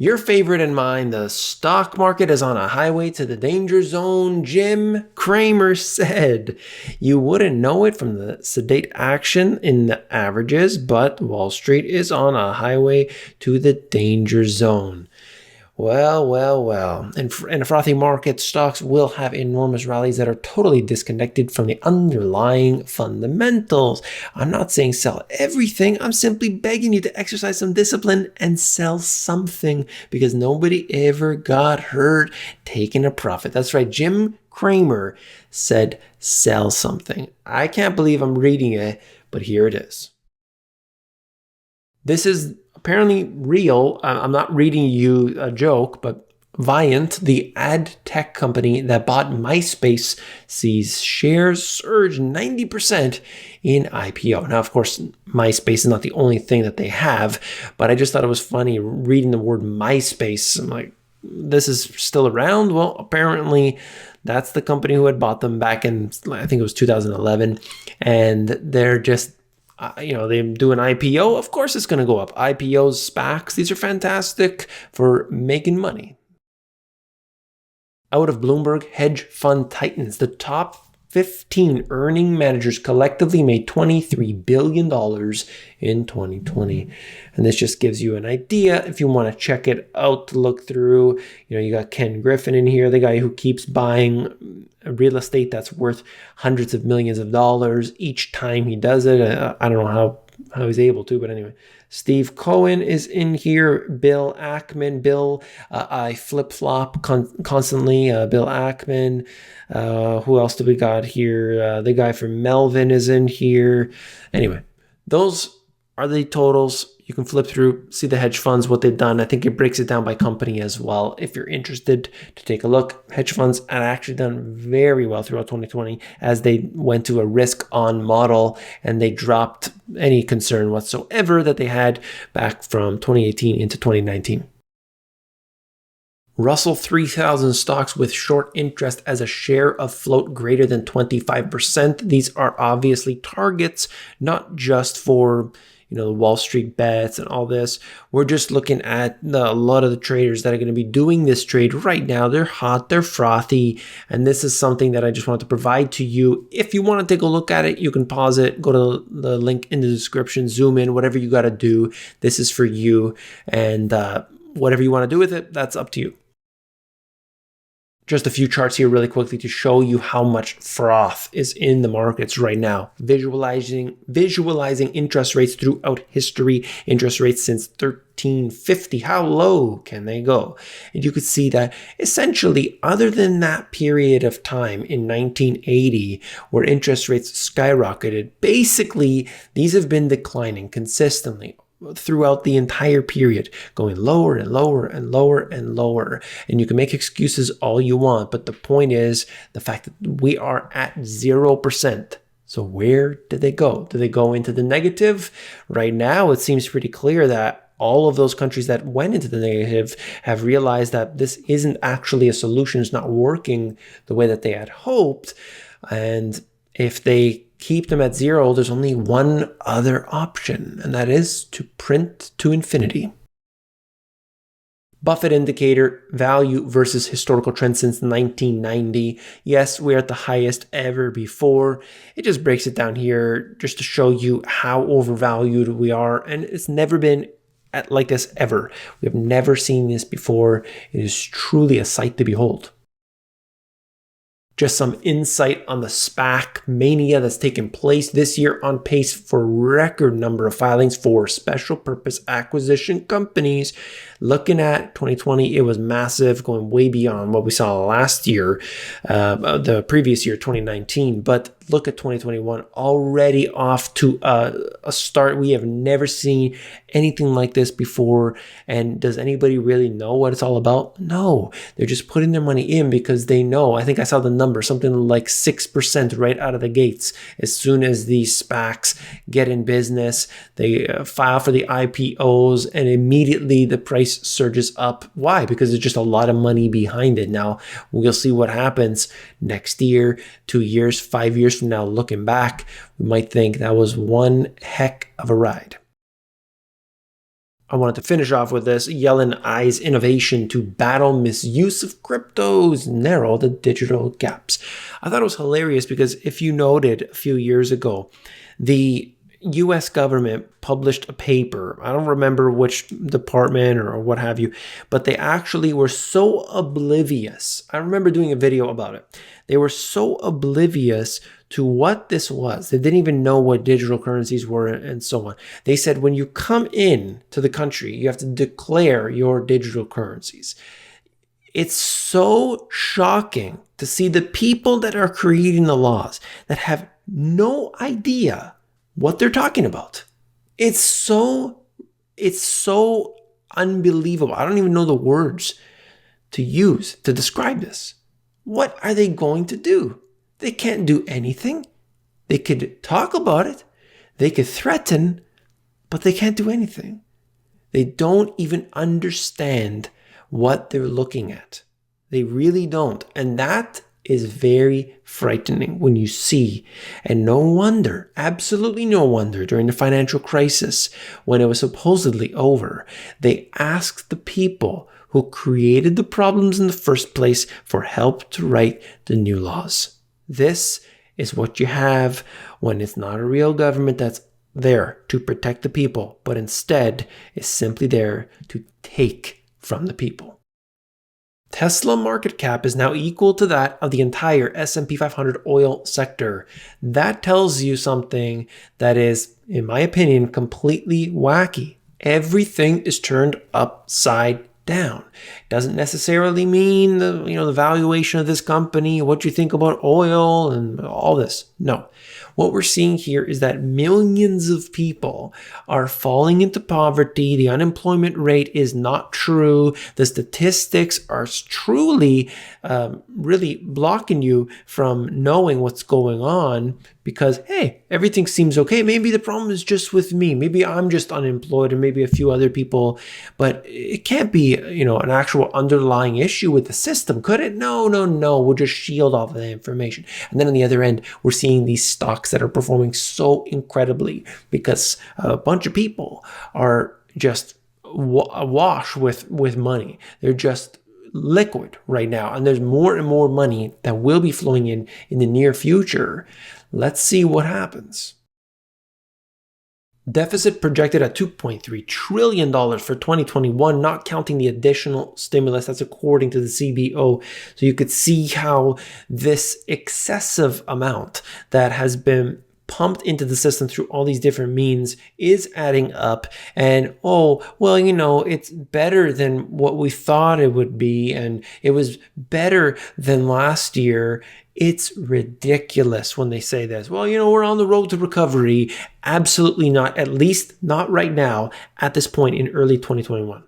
Your favorite and mine, the stock market is on a highway to the danger zone, Jim Cramer said. You wouldn't know it from the sedate action in the averages, but Wall Street is on a highway to the danger zone. Well. In a frothy market, stocks will have enormous rallies that are totally disconnected from the underlying fundamentals. I'm not saying sell everything. I'm simply begging you to exercise some discipline and sell something because nobody ever got hurt taking a profit. That's right. Jim Cramer said sell something. I can't believe I'm reading it, but here it is. This is apparently real. I'm not reading you a joke, but Viant, the ad tech company that bought MySpace, sees shares surge 90% in IPO. Now, of course, MySpace is not the only thing that they have, but I just thought it was funny reading the word MySpace. I'm like, this is still around? Well, apparently that's the company who had bought them back in, I think it was 2011, and they're just they do an IPO, of course it's going to go up. IPOs, SPACs, these are fantastic for making money. Out of Bloomberg, hedge fund titans. The top 15 earning managers collectively made $23 billion in 2020. And this just gives you an idea if you want to check it out to look through. You got Ken Griffin in here, the guy who keeps buying real estate that's worth hundreds of millions of dollars each time he does it. I don't know how he's able to, but anyway. Steve Cohen is in here. Bill Ackman. I flip-flop constantly. Bill Ackman. Who else do we got here? The guy from Melvin is in here. Anyway, those are the totals. You can flip through, see the hedge funds, what they've done. I think it breaks it down by company as well. If you're interested to take a look, hedge funds have actually done very well throughout 2020 as they went to a risk-on model and they dropped any concern whatsoever that they had back from 2018 into 2019. Russell 3000 stocks with short interest as a share of float greater than 25%. These are obviously targets, not just for the Wall Street bets and all this. We're just looking at a lot of the traders that are going to be doing this trade right now. They're hot, they're frothy, and this is something that I just want to provide to you. If you want to take a look at it, you can pause it, go to the link in the description, zoom in, whatever you got to do. This is for you, and whatever you want to do with it, that's up to you. Just a few charts here really quickly to show you how much froth is in the markets right now. Visualizing interest rates throughout history, interest rates since 1350. How low can they go? And you could see that essentially, other than that period of time in 1980 where interest rates skyrocketed, basically these have been declining consistently throughout the entire period, going lower and lower and lower and lower. And you can make excuses all you want, but the point is the fact that we are at 0%. So where did they go? Did they go into the negative? Right now, it seems pretty clear that all of those countries that went into the negative have realized that this isn't actually a solution. It's not working the way that they had hoped. And if they keep them at zero, there's only one other option, and that is to print to infinity. Buffett indicator, value versus historical trend since 1990. Yes, we're at the highest ever before. It just breaks it down here just to show you how overvalued we are, and it's never been like this ever. We have never seen this before. It is truly a sight to behold. Just some insight on the SPAC mania that's taken place this year, on pace for record number of filings for special purpose acquisition companies. Looking at 2020, it was massive, going way beyond what we saw last year, the previous year, 2019. But look at 2021, already off to a start. We have never seen anything like this before. And does anybody really know what it's all about? No, they're just putting their money in because they know. I think I saw the number, something like 6% right out of the gates. As soon as these SPACs get in business, they file for the IPOs, and immediately the price surges up. Why? Because there's just a lot of money behind it. Now, we'll see what happens next year, 2 years, 5 years from now. Looking back, we might think that was one heck of a ride. I wanted to finish off with this. Yellen eyes innovation to battle misuse of cryptos, narrow the digital gaps. I thought it was hilarious because if you noted a few years ago, the US government published a paper. I don't remember which department or what have you, but they actually were so oblivious. I remember doing a video about it. They were so oblivious to what this was. They didn't even know what digital currencies were and so on. They said when you come in to the country, you have to declare your digital currencies. It's so shocking to see the people that are creating the laws that have no idea what they're talking about. It's so unbelievable. I don't even know the words to use to describe this. What are they going to do? They can't do anything. They could talk about it. They could threaten, but they can't do anything. They don't even understand what they're looking at. They really don't. And that is very frightening when you see. And no wonder, absolutely no wonder, during the financial crisis, when it was supposedly over, they asked the people who created the problems in the first place for help to write the new laws. This is what you have when it's not a real government that's there to protect the people, but instead is simply there to take from the people. Tesla market cap is now equal to that of the entire S&P 500 oil sector. That tells you something that is, in my opinion, completely wacky. Everything is turned upside down. Doesn't necessarily mean the valuation of this company, what you think about oil and all this. No. What we're seeing here is that millions of people are falling into poverty. The unemployment rate is not true. The statistics are truly really blocking you from knowing what's going on because, hey, everything seems okay. Maybe the problem is just with me. Maybe I'm just unemployed and maybe a few other people, but it can't be, an actual underlying issue with the system, could it? No. We'll just shield all of the information. And then on the other end, we're seeing these stocks that are performing so incredibly because a bunch of people are just awash with money. They're just liquid right now. And there's more and more money that will be flowing in the near future. Let's see what happens. Deficit projected at $2.3 trillion for 2021, not counting the additional stimulus. That's according to the CBO. So you could see how this excessive amount that has been pumped into the system through all these different means is adding up. And, it's better than what we thought it would be. And it was better than last year. It's ridiculous when they say this. Well, we're on the road to recovery. Absolutely not, at least not right now at this point in early 2021.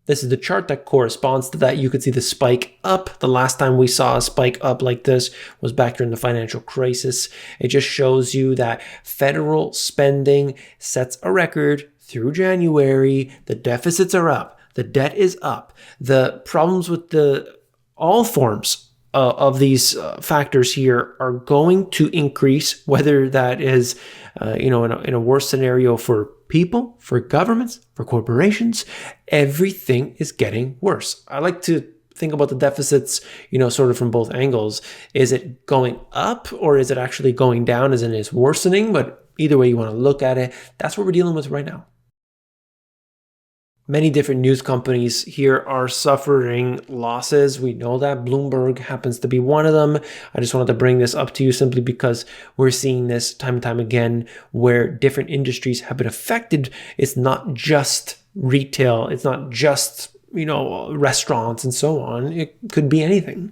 This is the chart that corresponds to that. You could see the spike up. The last time we saw a spike up like this was back during the financial crisis. It just shows you that federal spending sets a record through January. The deficits are up. The debt is up. The problems with all forms of these factors here are going to increase, whether that is, in a worse scenario for people, for governments, for corporations. Everything is getting worse. I like to think about the deficits, sort of from both angles. Is it going up or is it actually going down as in it's worsening? But either way you want to look at it, that's what we're dealing with right now. Many different news companies here are suffering losses. We know that Bloomberg happens to be one of them. I just wanted to bring this up to you simply because we're seeing this time and time again where different industries have been affected. It's not just retail. It's not just, restaurants and so on. It could be anything.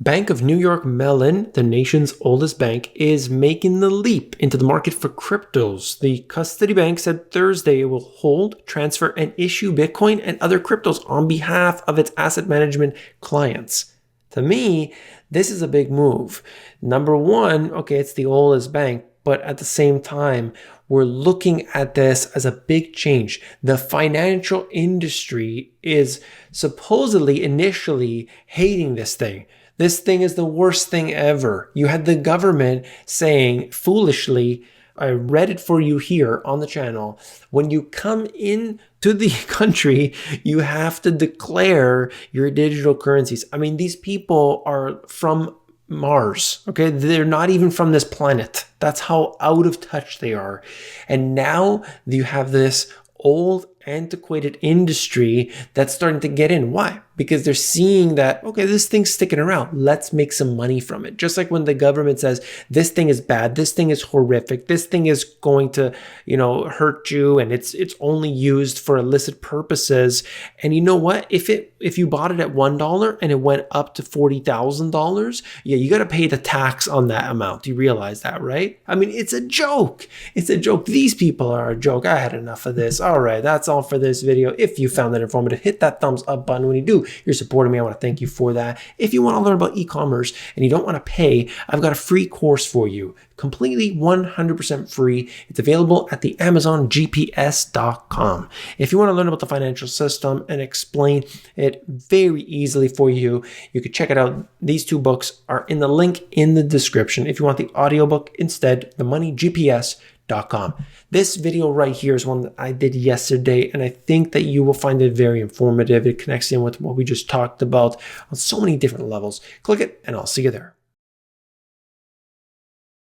Bank of New York Mellon, the nation's oldest bank, is making the leap into the market for cryptos. The custody bank said Thursday it will hold, transfer, and issue Bitcoin and other cryptos on behalf of its asset management clients. To me, this is a big move. Number one, it's the oldest bank, but at the same time, we're looking at this as a big change. The financial industry is supposedly initially hating this thing. This thing is the worst thing ever. You had the government saying foolishly, I read it for you here on the channel. When you come in to the country, you have to declare your digital currencies. I mean, these people are from Mars, okay? They're not even from this planet. That's how out of touch they are. And now you have this old, antiquated industry that's starting to get in. Why? Because they're seeing that, okay, this thing's sticking around. Let's make some money from it. Just like when the government says, this thing is bad, this thing is horrific, this thing is going to, hurt you, and it's only used for illicit purposes. And you know what? If you bought it at $1 and it went up to $40,000, yeah, you got to pay the tax on that amount. You realize that, right? I mean, it's a joke. It's a joke. These people are a joke. I had enough of this. All right, that's all for this video. If you found that informative, hit that thumbs up button. When you do, you're supporting me. I want to thank you for that. If you want to learn about e-commerce and you don't want to pay, I've got a free course for you, completely 100% free. It's available at the AmazonGPS.com. If you want to learn about the financial system and explain it very easily for you, you can check it out. These two books are in the link in the description. If you want the audiobook instead, themoneygps.com. This video right here is one that I did yesterday, and I think that you will find it very informative. It connects in with what we just talked about on so many different levels. Click it, and I'll see you there.